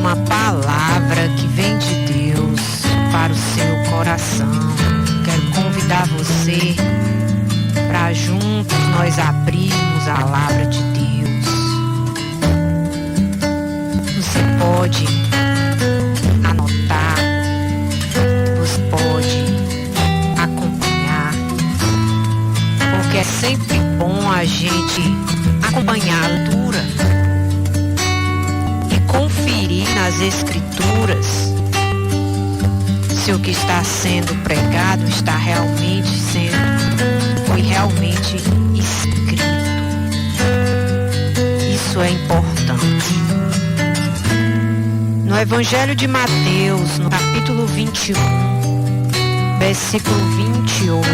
uma palavra que vem de Deus para o seu coração. Quero convidar você para juntos nós abrirmos a palavra de Deus. Você pode anotar, você pode acompanhar, porque é sempre bom a gente acompanhar a leitura e conferir nas Escrituras se o que está sendo pregado foi realmente escrito. Isso é importante. No Evangelho de Mateus, no capítulo 21, versículo 28,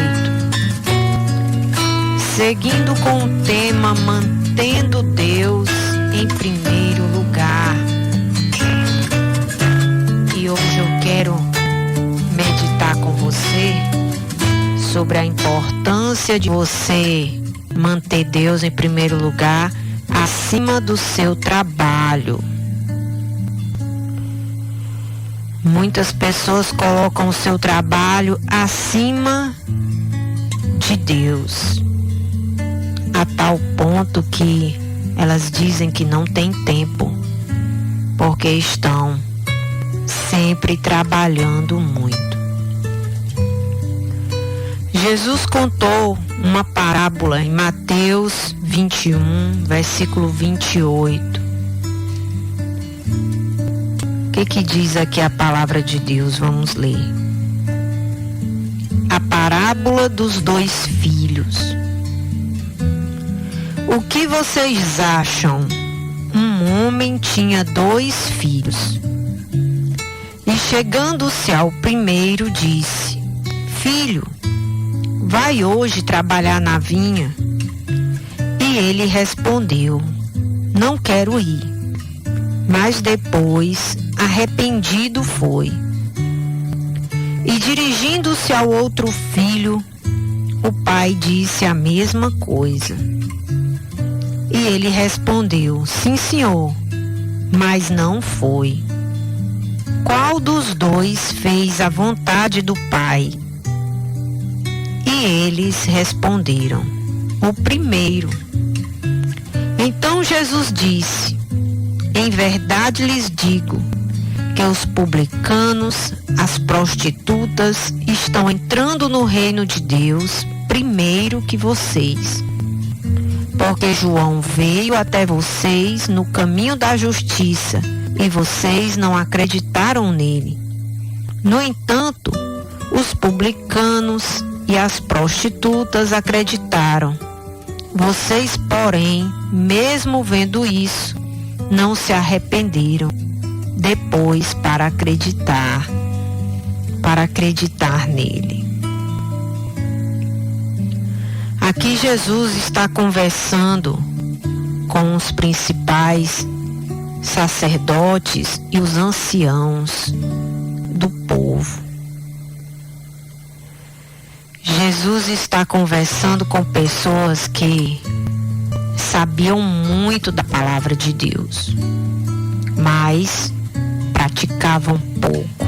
seguindo com o tema Mantendo Deus em primeiro lugar. E hoje eu quero meditar com você sobre a importância de você manter Deus em primeiro lugar acima do seu trabalho. Muitas pessoas colocam o seu trabalho acima de Deus, a tal ponto que elas dizem que não tem tempo, porque estão sempre trabalhando muito. Jesus contou uma parábola em Mateus 21, versículo 28. O que diz aqui a palavra de Deus? Vamos ler. A parábola dos 2 filhos. O que vocês acham? Um homem tinha 2 filhos. E chegando-se ao primeiro, disse: Filho, vai hoje trabalhar na vinha? E ele respondeu: Não quero ir. Mas depois, arrependido, foi. E dirigindo-se ao outro filho, o pai disse a mesma coisa. E ele respondeu: Sim, senhor, mas não foi. Qual dos 2 fez a vontade do pai? E eles responderam: O primeiro. Então Jesus disse: Em verdade lhes digo que os publicanos, as prostitutas, estão entrando no reino de Deus primeiro que vocês. Porque João veio até vocês no caminho da justiça e vocês não acreditaram nele. No entanto, os publicanos e as prostitutas acreditaram. Vocês, porém, mesmo vendo isso, não se arrependeram depois para acreditar nele. Aqui Jesus está conversando com os principais sacerdotes e os anciãos do povo. Jesus está conversando com pessoas que sabiam muito da palavra de Deus, mas praticavam pouco.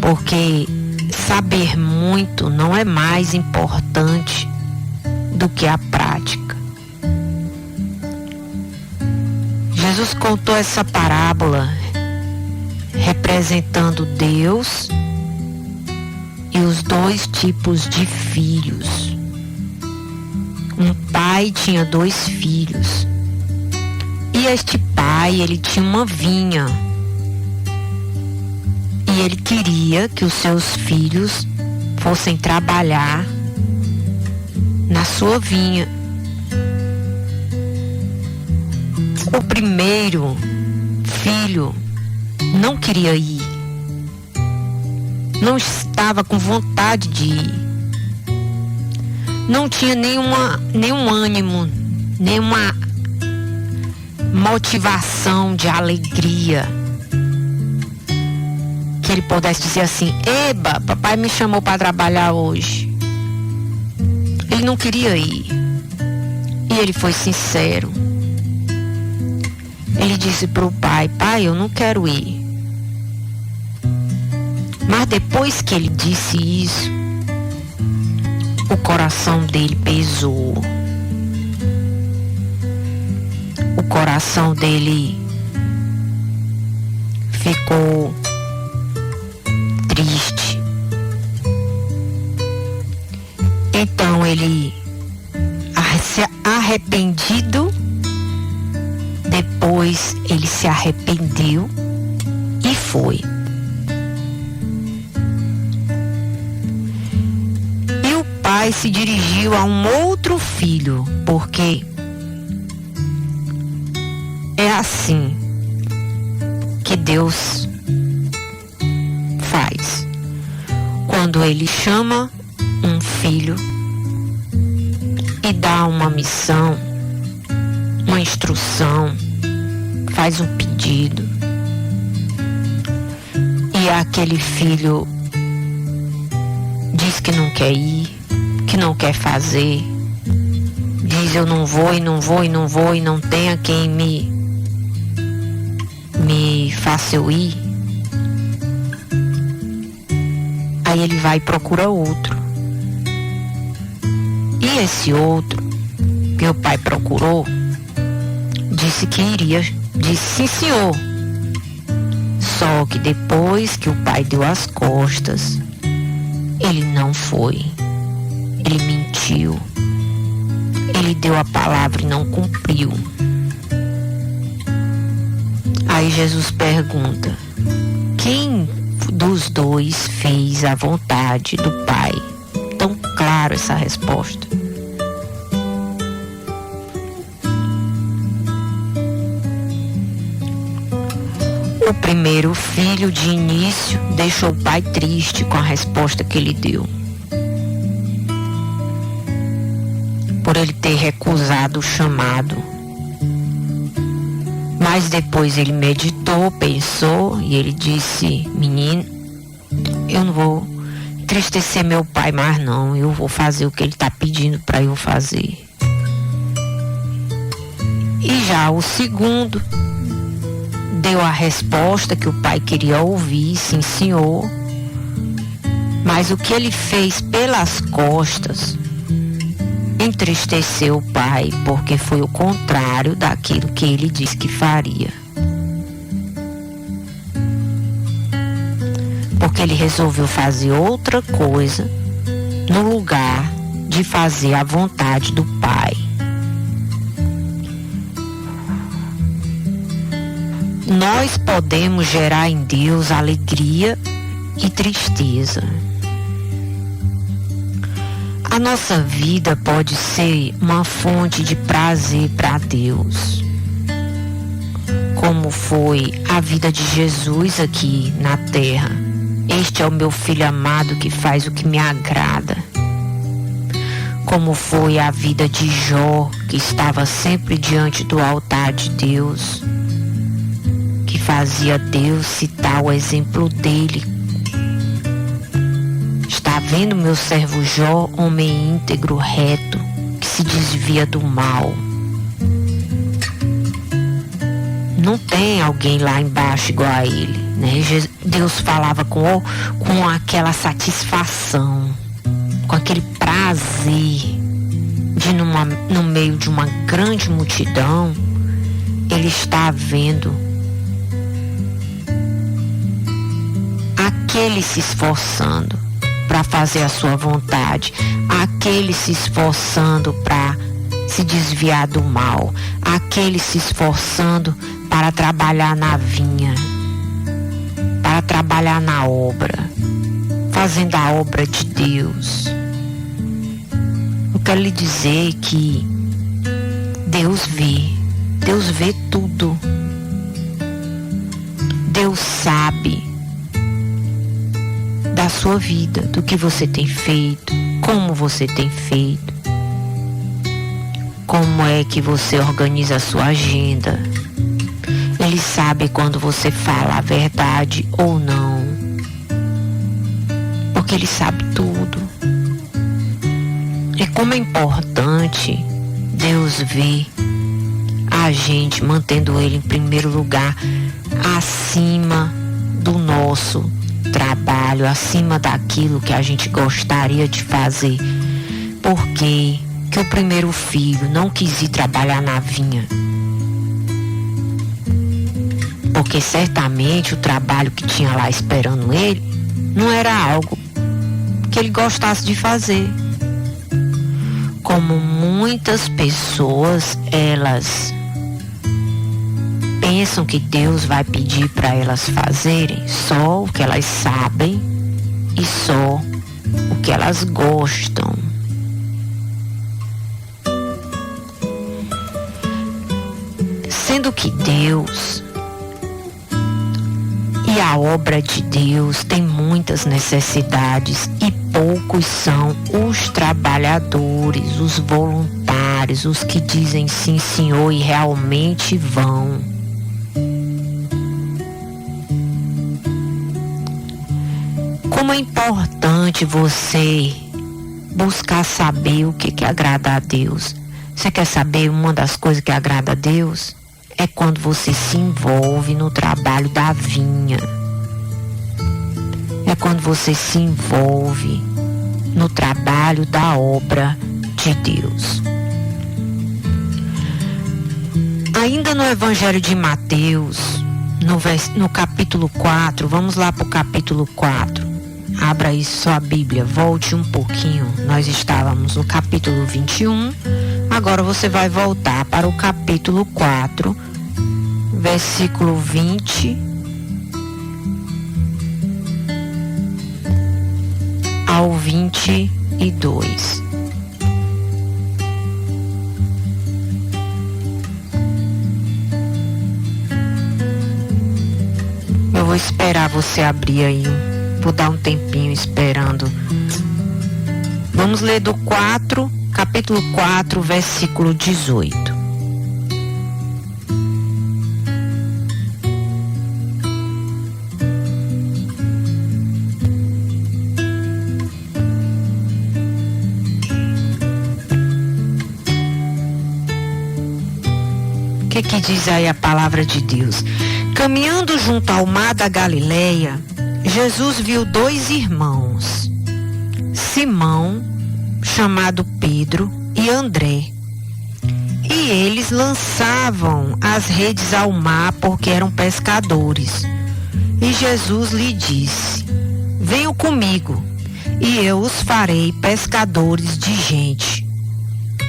Porque saber muito não é mais importante do que a prática. Jesus contou essa parábola representando Deus e os 2 tipos de filhos. Um pai tinha 2 filhos. E este pai, ele tinha uma vinha. E ele queria que os seus filhos fossem trabalhar na sua vinha. O primeiro filho não queria ir. Não estava com vontade de ir. Não tinha nenhum ânimo, nenhuma motivação de alegria que ele pudesse dizer assim: eba, papai me chamou para trabalhar hoje. Ele não queria ir. E ele foi sincero. ele disse para o pai: pai, eu não quero ir. Mas depois que ele disse isso, o coração dele pesou. O coração dele ficou triste. Então ele, arrependido, depois ele se arrependeu e foi. E o pai se dirigiu a um outro filho, porque é assim que Deus faz. Quando Ele chama um filho e dá uma missão, uma instrução, faz um pedido, e aquele filho diz que não quer ir, que não quer fazer, diz eu não vou e não vou e não vou e não tenha quem me faça eu ir. Aí ele vai e procura outro. E esse outro que o pai procurou disse que iria, disse sim, senhor. Só que depois que o pai deu as costas, ele não foi. Ele mentiu. Ele deu a palavra e não cumpriu. Aí Jesus pergunta: quem dos dois fez a vontade do Pai? Tão claro essa resposta. O primeiro filho, de início, deixou o pai triste com a resposta que ele deu, por ele ter recusado o chamado. Mas depois ele meditou, pensou e ele disse: menino, eu não vou entristecer meu pai mais não, eu vou fazer o que ele está pedindo para eu fazer. E já o segundo deu a resposta que o pai queria ouvir: sim, senhor. Mas o que ele fez pelas costas entristeceu o pai, porque foi o contrário daquilo que ele disse que faria. Porque ele resolveu fazer outra coisa no lugar de fazer a vontade do pai. Nós podemos gerar em Deus alegria e tristeza. A nossa vida pode ser uma fonte de prazer para Deus, como foi a vida de Jesus aqui na terra. Este é o meu filho amado que faz o que me agrada. Como foi a vida de Jó, que estava sempre diante do altar de Deus, que fazia Deus citar o exemplo dele. Está vendo meu servo Jó, homem íntegro, reto, que se desvia do mal. Não tem alguém lá embaixo igual a ele, né? Deus falava com aquela satisfação, com aquele prazer de no meio de uma grande multidão, ele está vendo aquele se esforçando para fazer a sua vontade, aquele se esforçando para se desviar do mal, aquele se esforçando para trabalhar na vinha, para trabalhar na obra, fazendo a obra de Deus. Eu quero lhe dizer que Deus vê tudo. Deus sabe da sua vida, do que você tem feito, como você tem feito, como é que você organiza a sua agenda. Ele sabe quando você fala a verdade ou não, porque Ele sabe tudo. E como é importante Deus ver a a gente mantendo Ele em primeiro lugar, acima do nosso trabalho, acima daquilo que a gente gostaria de fazer. Por quê? Que o primeiro filho não quis ir trabalhar na vinha. Porque certamente o trabalho que tinha lá esperando ele não era algo que ele gostasse de fazer. Como muitas pessoas, elas pensam que Deus vai pedir para elas fazerem só o que elas sabem e só o que elas gostam. Sendo que Deus e a obra de Deus tem muitas necessidades e poucos são os trabalhadores, os voluntários, os que dizem sim, Senhor, e realmente vão. Como é importante você buscar saber o que agrada a Deus. Você quer saber uma das coisas que agrada a Deus? É quando você se envolve no trabalho da vinha. É quando você se envolve no trabalho da obra de Deus. Ainda no Evangelho de Mateus, no capítulo 4, vamos lá para o capítulo 4. Abra aí sua Bíblia, volte um pouquinho. Nós estávamos no capítulo 21, agora você vai voltar para o capítulo 4, versículo 20 ao 22. Eu vou esperar você abrir aí. Vou dar um tempinho esperando. Vamos ler do 4, capítulo 4, versículo 18. O que diz aí a palavra de Deus? Caminhando junto ao mar da Galileia, Jesus viu dois irmãos, Simão, chamado Pedro, e André. E eles lançavam as redes ao mar porque eram pescadores. E Jesus lhe disse: venham comigo, e eu os farei pescadores de gente.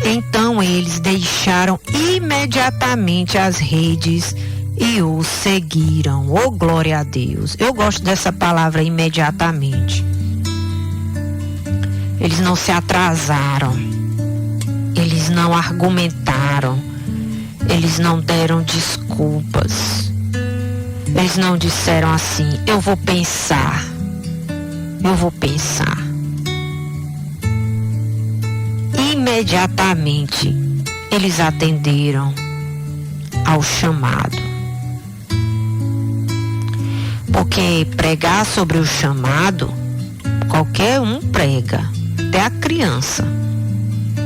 Então eles deixaram imediatamente as redes e o seguiram. Oh, glória a Deus. Eu gosto dessa palavra, imediatamente. Eles não se atrasaram. Eles não argumentaram. Eles não deram desculpas. Eles não disseram assim: eu vou pensar. Eu vou pensar. Imediatamente eles atenderam ao chamado. Porque pregar sobre o chamado, qualquer um prega, até a criança.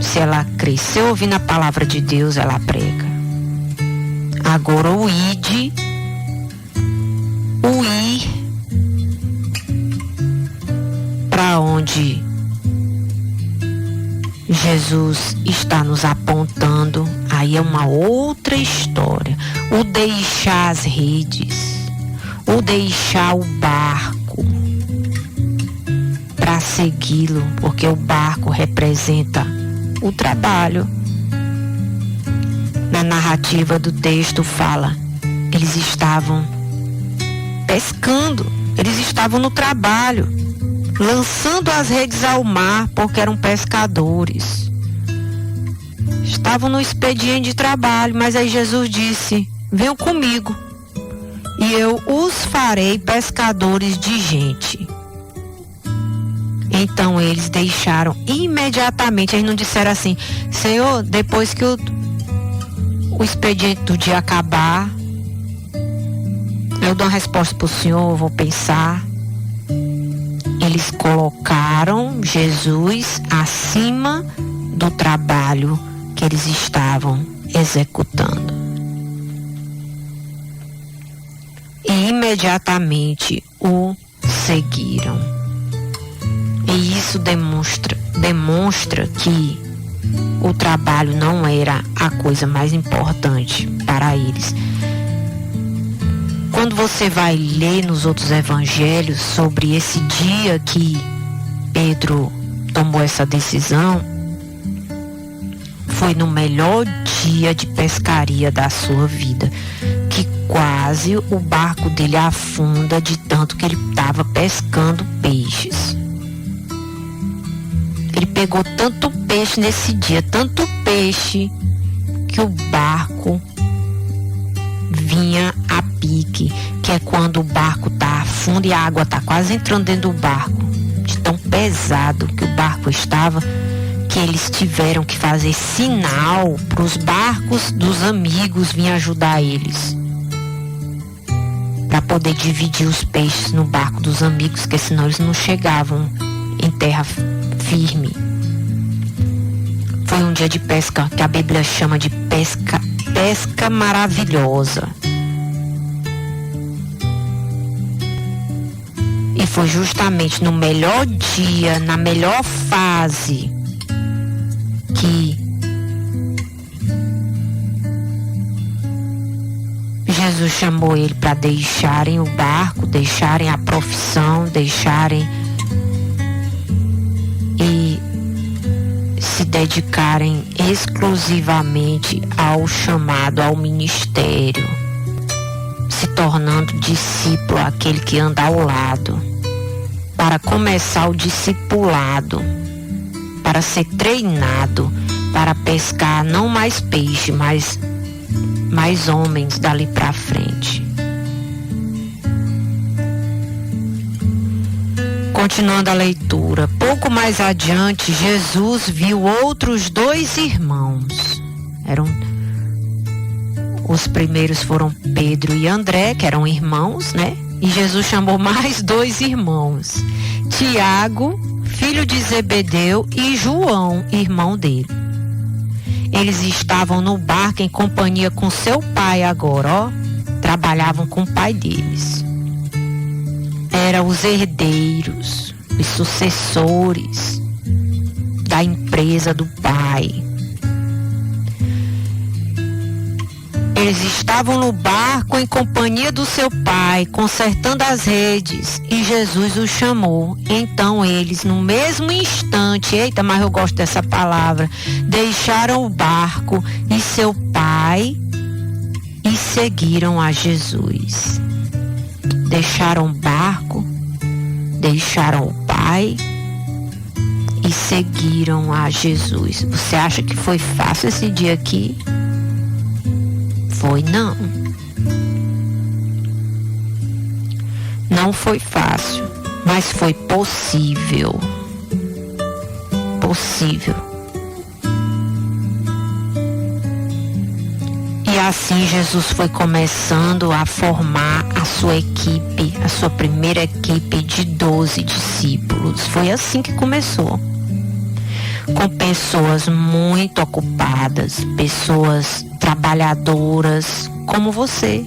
Se ela crescer ouvindo a palavra de Deus, ela prega. Agora o ir para onde Jesus está nos apontando, aí é uma outra história. O deixar as redes, o deixar o barco para segui-lo, porque o barco representa o trabalho. Na narrativa do texto fala, eles estavam pescando, eles estavam no trabalho, lançando as redes ao mar porque eram pescadores. Estavam no expediente de trabalho, mas aí Jesus disse: venham comigo e eu os farei pescadores de gente. Então eles deixaram imediatamente. Eles não disseram assim: Senhor, depois que o expediente do dia acabar, eu dou uma resposta para o Senhor, eu vou pensar. Eles colocaram Jesus acima do trabalho que eles estavam executando. imediatamente o seguiram. E isso demonstra que o trabalho não era a coisa mais importante para eles. Quando você vai ler nos outros evangelhos sobre esse dia que Pedro tomou essa decisão, foi no melhor dia de pescaria da sua vida, que quase o barco dele afunda de tanto que ele estava pescando peixes. Ele pegou tanto peixe nesse dia, tanto peixe, que o barco vinha a pique, que é quando o barco tá afunda e a água tá quase entrando dentro do barco, de tão pesado que o barco estava, que eles tiveram que fazer sinal para os barcos dos amigos virem ajudar eles, para poder dividir os peixes no barco dos amigos, porque senão eles não chegavam em terra firme. Foi um dia de pesca que a Bíblia chama de pesca maravilhosa. E foi justamente no melhor dia, na melhor fase, que Jesus chamou ele para deixarem o barco, deixarem a profissão, deixarem e se dedicarem exclusivamente ao chamado, ao ministério, se tornando discípulo, aquele que anda ao lado, para começar o discipulado, para ser treinado, para pescar não mais peixe, mas mais homens dali para frente. Continuando a leitura, pouco mais adiante, Jesus viu outros 2 irmãos. Os primeiros foram Pedro e André, que eram irmãos, né? E Jesus chamou mais 2 irmãos, Tiago, filho de Zebedeu, e João, irmão dele. Eles estavam no barco em companhia com seu pai agora, ó. Trabalhavam com o pai deles. Eram os herdeiros, os sucessores da empresa do pai. Eles estavam no barco em companhia do seu pai, consertando as redes, e Jesus os chamou. Então eles, no mesmo instante, eita, mas eu gosto dessa palavra, deixaram o barco e seu pai e seguiram a Jesus. Deixaram o barco, deixaram o pai e seguiram a Jesus. Você acha que foi fácil esse dia aqui? Foi não. Não foi fácil, mas foi possível. Possível. E assim Jesus foi começando a formar a sua equipe, a sua primeira equipe de 12 discípulos. Foi assim que começou. Com pessoas muito ocupadas, pessoas trabalhadoras como você,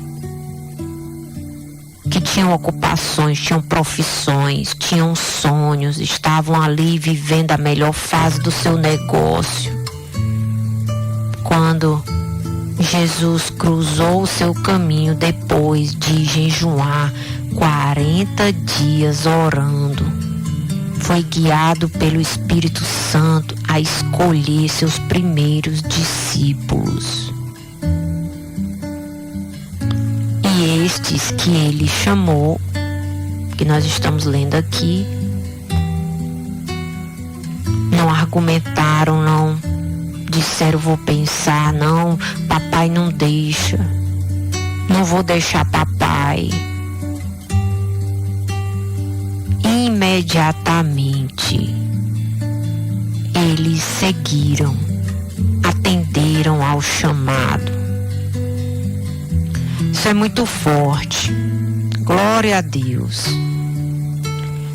que tinham ocupações, tinham profissões, tinham sonhos, estavam ali vivendo a melhor fase do seu negócio. Quando Jesus cruzou o seu caminho depois de jejuar 40 dias orando, foi guiado pelo Espírito Santo a escolher seus primeiros discípulos. E estes que ele chamou, que nós estamos lendo aqui, não argumentaram, não disseram vou pensar, não, papai não deixa, não vou deixar papai. Imediatamente eles seguiram, atenderam ao chamado. Isso é muito forte. Glória a Deus.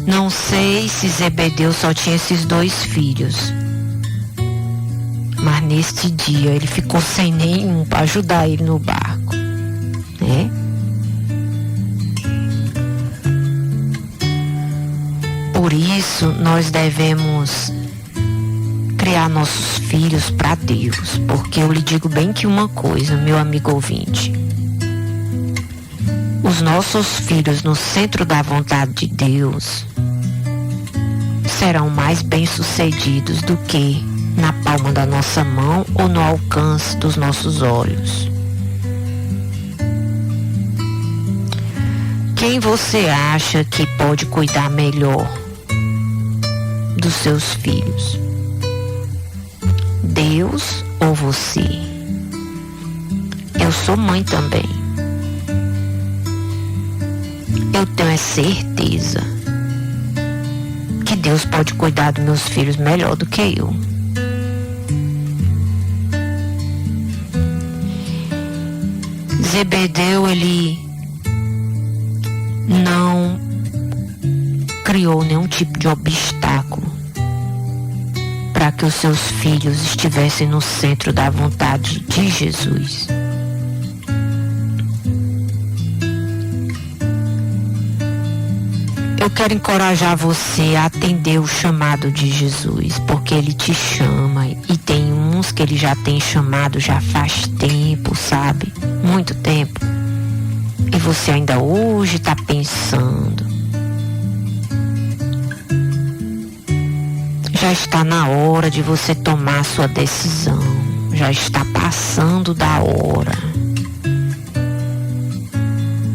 Não sei se Zebedeu só tinha esses 2 filhos, mas neste dia ele ficou sem nenhum para ajudar ele no barco, né? isso, nós devemos criar nossos filhos para Deus, porque eu lhe digo bem que uma coisa, meu amigo ouvinte, os nossos filhos no centro da vontade de Deus serão mais bem-sucedidos do que na palma da nossa mão ou no alcance dos nossos olhos. Quem você acha que pode cuidar melhor dos seus filhos? Deus ou você? Eu sou mãe também. Eu tenho a certeza que Deus pode cuidar dos meus filhos melhor do que eu. Zebedeu, ele não criou nenhum tipo de obstáculo para que os seus filhos estivessem no centro da vontade de Jesus. Eu quero encorajar você a atender o chamado de Jesus, porque Ele te chama, e tem uns que Ele já tem chamado já faz tempo, sabe? Muito tempo. E você ainda hoje está pensando. Já está na hora de você tomar a sua decisão. Já está passando da hora.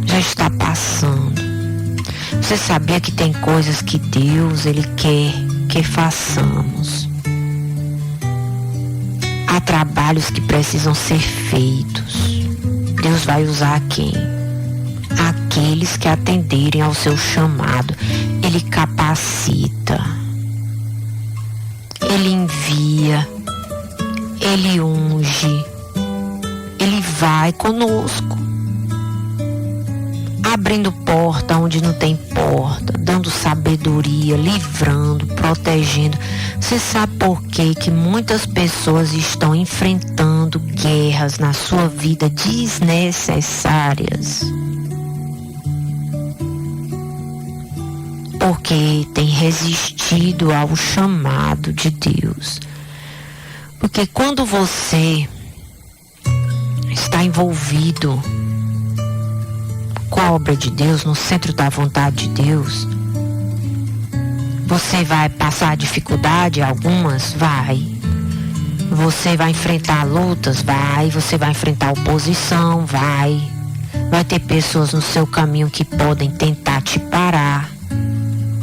Já está passando. Você sabia que tem coisas que Deus, Ele quer que façamos. Há trabalhos que precisam ser feitos. Deus vai usar quem? Aqueles que atenderem ao seu chamado. Ele capacita. Ele envia. Ele unge. Ele vai conosco. Abrindo porta onde não tem porta, dando sabedoria, livrando, protegendo. Você sabe por quê que muitas pessoas estão enfrentando guerras na sua vida desnecessárias? Porque tem resistido ao chamado de Deus. Porque quando você está envolvido com a obra de Deus, no centro da vontade de Deus, você vai passar dificuldade algumas? Vai. Você vai enfrentar lutas? Vai. Você vai enfrentar oposição? Vai. Vai ter pessoas no seu caminho que podem tentar te parar.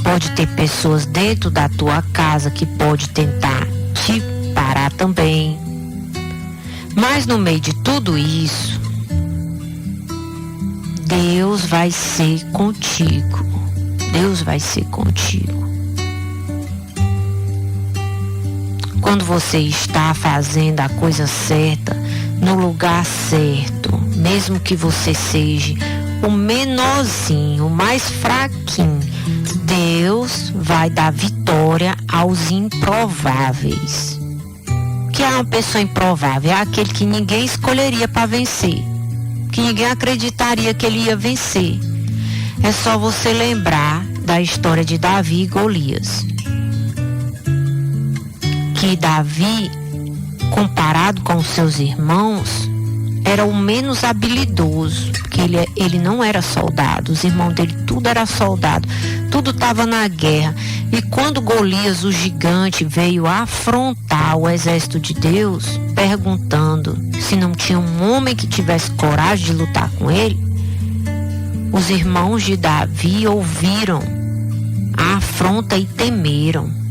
Pode ter pessoas dentro da tua casa que pode tentar te parar também. Mas no meio de tudo isso, Deus vai ser contigo. Deus vai ser contigo. Quando você está fazendo a coisa certa, no lugar certo, mesmo que você seja o menorzinho, o mais fraquinho, Deus vai dar vitória aos improváveis. O que é uma pessoa improvável? É aquele que ninguém escolheria para vencer, que ninguém acreditaria que ele ia vencer. É só você lembrar da história de Davi e Golias. Que Davi, comparado com os seus irmãos, era o menos habilidoso, porque ele não era soldado. Os irmãos dele tudo era soldado, tudo estava na guerra. E quando Golias, o gigante, veio afrontar o exército de Deus, perguntando se não tinha um homem que tivesse coragem de lutar com ele, os irmãos de Davi ouviram a afronta e temeram.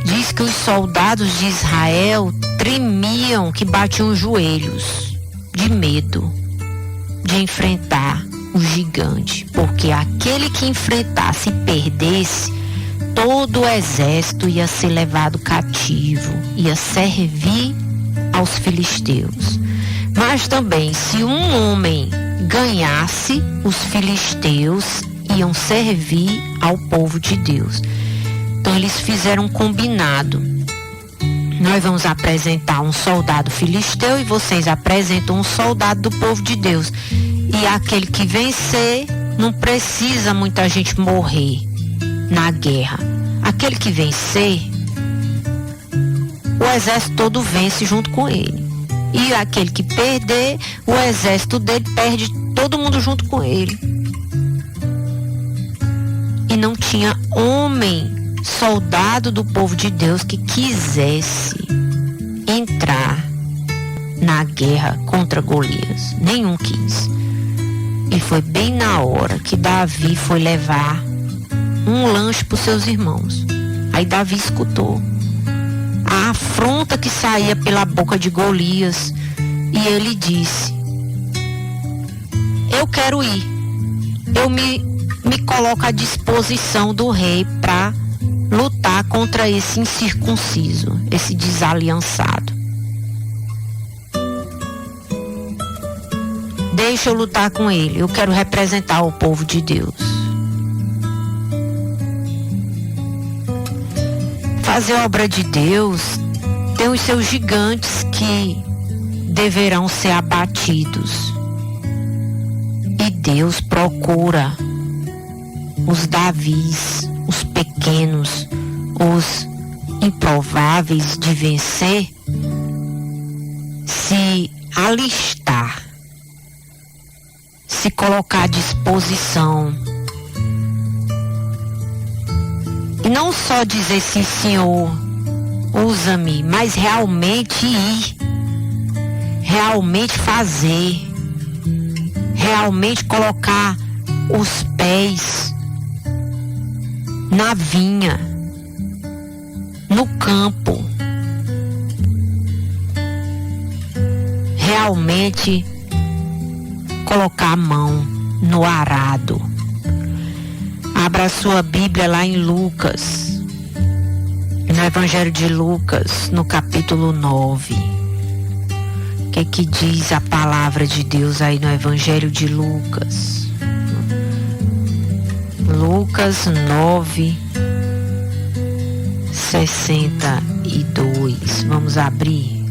Diz que os soldados de Israel tremiam, que batiam os joelhos de medo de enfrentar o gigante, porque aquele que enfrentasse e perdesse, todo o exército ia ser levado cativo, ia servir aos filisteus. Mas também, se um homem ganhasse, os filisteus iam servir ao povo de Deus. Então eles fizeram um combinado. Nós vamos apresentar um soldado filisteu e vocês apresentam um soldado do povo de Deus. E aquele que vencer, não precisa muita gente morrer. na guerra. Aquele que vencer, o exército todo vence junto com ele. E aquele que perder, o exército dele perde todo mundo junto com ele. E não tinha homem, soldado do povo de Deus, que quisesse entrar na guerra contra Golias. Nenhum quis. E foi bem na hora que Davi foi levar um lanche para os seus irmãos. Aí Davi escutou a afronta que saía pela boca de Golias, e ele disse: eu quero ir, eu me coloco à disposição do rei para lutar contra esse incircunciso, esse desaliançado. Deixa eu lutar com ele, eu quero representar o povo de Deus. Fazer a obra de Deus tem os seus gigantes que deverão ser abatidos. E Deus procura os Davis, os pequenos, os improváveis de vencer, se alistar, se colocar à disposição. E não só dizer sim, Senhor, usa-me, mas realmente ir, realmente fazer, realmente colocar os pés na vinha, no campo, realmente colocar a mão no arado. Abra sua Bíblia lá em Lucas, no Evangelho de Lucas, no capítulo 9. O que diz a palavra de Deus aí no Evangelho de Lucas? Lucas 9, 62. Vamos abrir.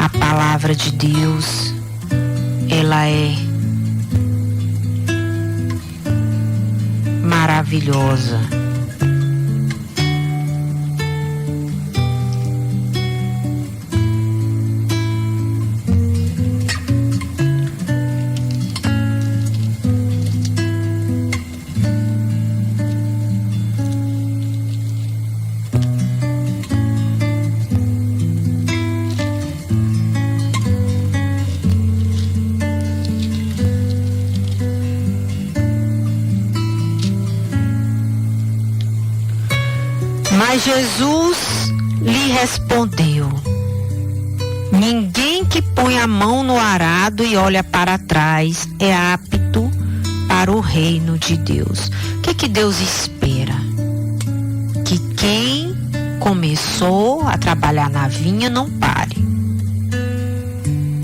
A palavra de Deus, ela é maravilhosa. Mas Jesus lhe respondeu: ninguém que põe a mão no arado e olha para trás é apto para o reino de Deus. O que Deus espera? Que quem começou a trabalhar na vinha não pare.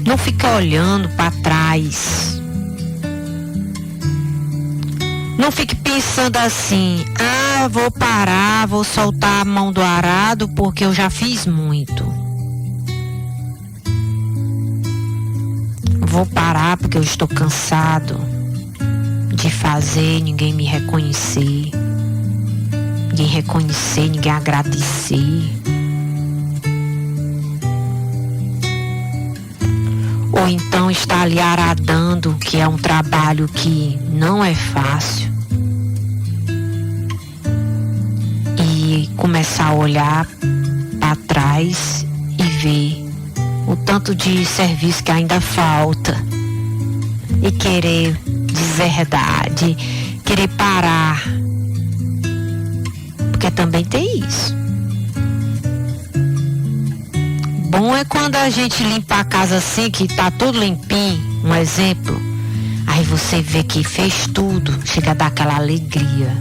Não fica olhando para trás. Não fique pensando assim: vou parar, vou soltar a mão do arado porque eu já fiz muito. Vou parar porque eu estou cansado de fazer, ninguém me reconhecer, ninguém agradecer. Ou então está ali aradando, que é um trabalho que não é fácil. E começar a olhar para trás e ver o tanto de serviço que ainda falta. E querer deserdar, de querer parar. Porque também tem isso. Bom é quando a gente limpa a casa assim, que tá tudo limpinho, um exemplo. Aí você vê que fez tudo, chega a dar aquela alegria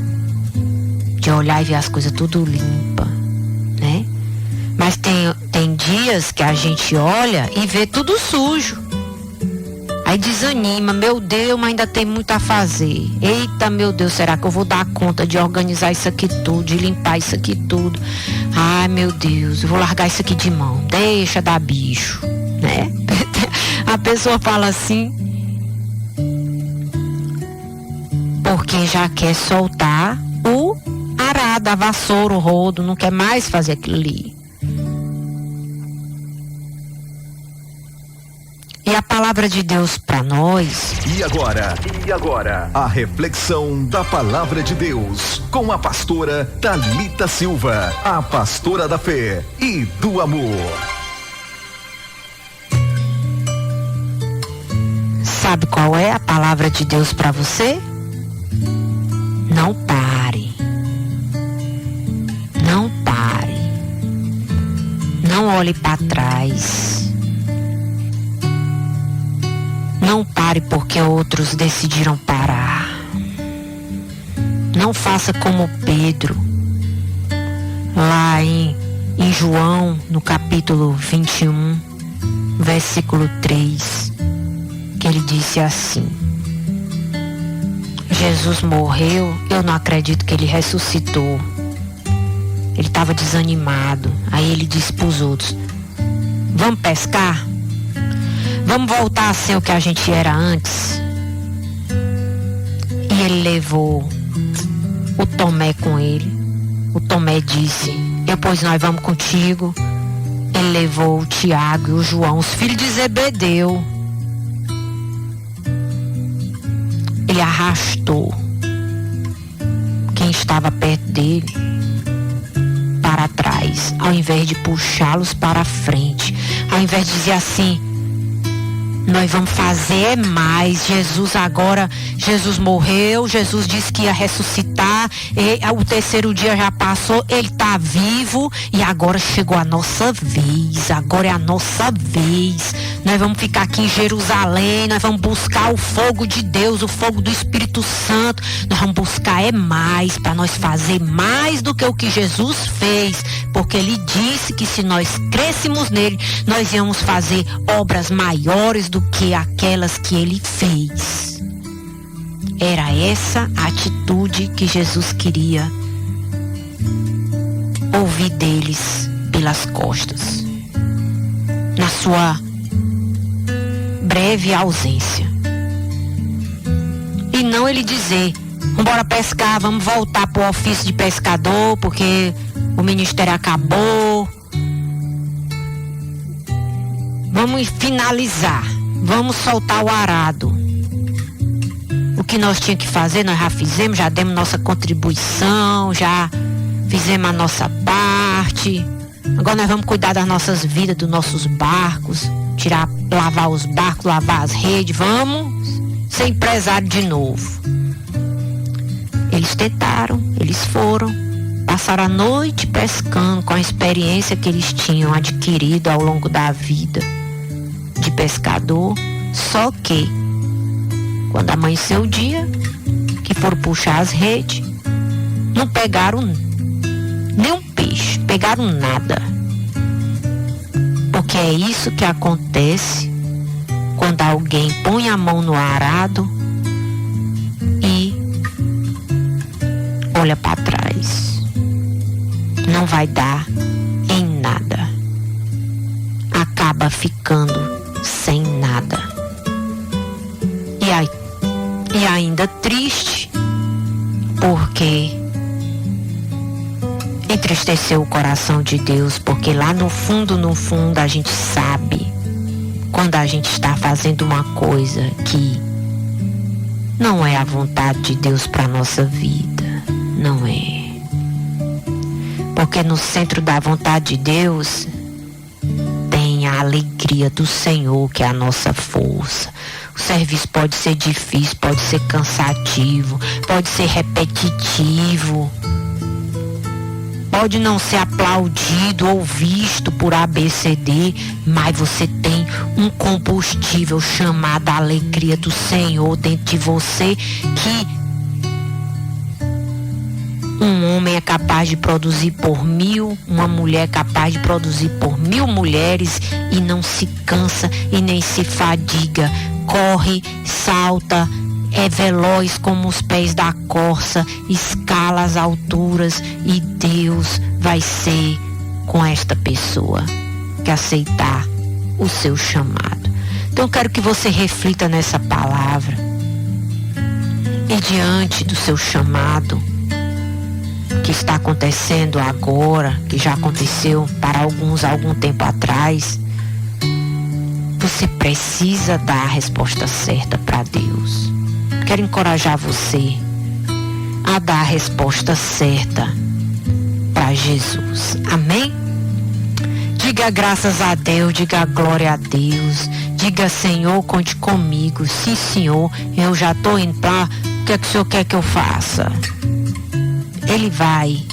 de olhar e ver as coisas tudo limpa, né? Mas tem dias que a gente olha e vê tudo sujo. Aí desanima: meu Deus, mas ainda tem muito a fazer. Eita, meu Deus, será que eu vou dar conta de organizar isso aqui tudo, de limpar isso aqui tudo? Ai, meu Deus, eu vou largar isso aqui de mão. Deixa dar bicho, né? A pessoa fala assim porque já quer soltar o arado, a vassoura, o rodo, não quer mais fazer aquilo ali. E a palavra de Deus para nós. E agora? A reflexão da palavra de Deus com a pastora Thalita Silva, a pastora da fé e do amor. Sabe qual é a palavra de Deus para você? Não pare. Não pare. Não olhe para trás. Não pare porque outros decidiram parar. Não faça como Pedro, lá em João, no capítulo 21, versículo 3, que ele disse assim: Jesus morreu, eu não acredito que ele ressuscitou. Ele estava desanimado. Aí ele disse para os outros: vamos pescar? Vamos voltar a ser o que a gente era antes? E ele levou o Tomé com ele. O Tomé disse: pois nós vamos contigo. Ele levou o Tiago e o João, os filhos de Zebedeu. Ele arrastou quem estava perto dele para trás, ao invés de puxá-los para frente, ao invés de dizer assim: nós vamos fazer mais. Jesus morreu, Jesus disse que ia ressuscitar, o terceiro dia já passou, ele está vivo e agora chegou a nossa vez, agora é a nossa vez. Nós vamos ficar aqui em Jerusalém, nós vamos buscar o fogo de Deus, o fogo do Espírito Santo, nós vamos buscar mais, para nós fazer mais do que o que Jesus fez, porque ele disse que se nós crêssemos nele, nós íamos fazer obras maiores do que aquelas que ele fez. Era essa a atitude que Jesus queria ouvir deles pelas costas, na sua breve ausência. E não ele dizer: vamos embora pescar, vamos voltar para o ofício de pescador, porque o ministério acabou, vamos finalizar, vamos soltar o arado. O que nós tínhamos que fazer, nós já fizemos, já demos nossa contribuição, já fizemos a nossa parte. Agora nós vamos cuidar das nossas vidas, dos nossos barcos, lavar os barcos, lavar as redes, vamos ser empresário de novo. Eles tentaram, eles foram, passaram a noite pescando com a experiência que eles tinham adquirido ao longo da vida de pescador. Só que quando amanheceu o dia, que foram puxar as redes, não pegaram nem um peixe, pegaram nada. Porque é isso que acontece quando alguém põe a mão no arado e olha para trás. Não vai dar em nada. Acaba ficando sem nada. E ainda triste, porque entristeceu o coração de Deus, porque lá no fundo a gente sabe quando a gente está fazendo uma coisa que não é a vontade de Deus para nossa vida. Não é. Porque no centro da vontade de Deus tem a alegria do Senhor, que é a nossa força. O serviço pode ser difícil, pode ser cansativo, pode ser repetitivo, pode não ser aplaudido ou visto por ABCD, mas você tem um combustível chamado alegria do Senhor dentro de você, que um homem é capaz de produzir por 1000, uma mulher é capaz de produzir por 1000 mulheres e não se cansa e nem se fadiga. Corre, salta, é veloz como os pés da corça, escala as alturas, e Deus vai ser com esta pessoa que aceitar o seu chamado. Então eu quero que você reflita nessa palavra E diante do seu chamado, que está acontecendo agora, que já aconteceu para alguns há algum tempo atrás, você precisa dar a resposta certa para Deus. Quero encorajar você a dar a resposta certa para Jesus. Amém? Diga graças a Deus, diga glória a Deus, diga Senhor, conte comigo. Sim, Senhor, eu já estou indo para... O que é que o Senhor quer que eu faça? Ele vai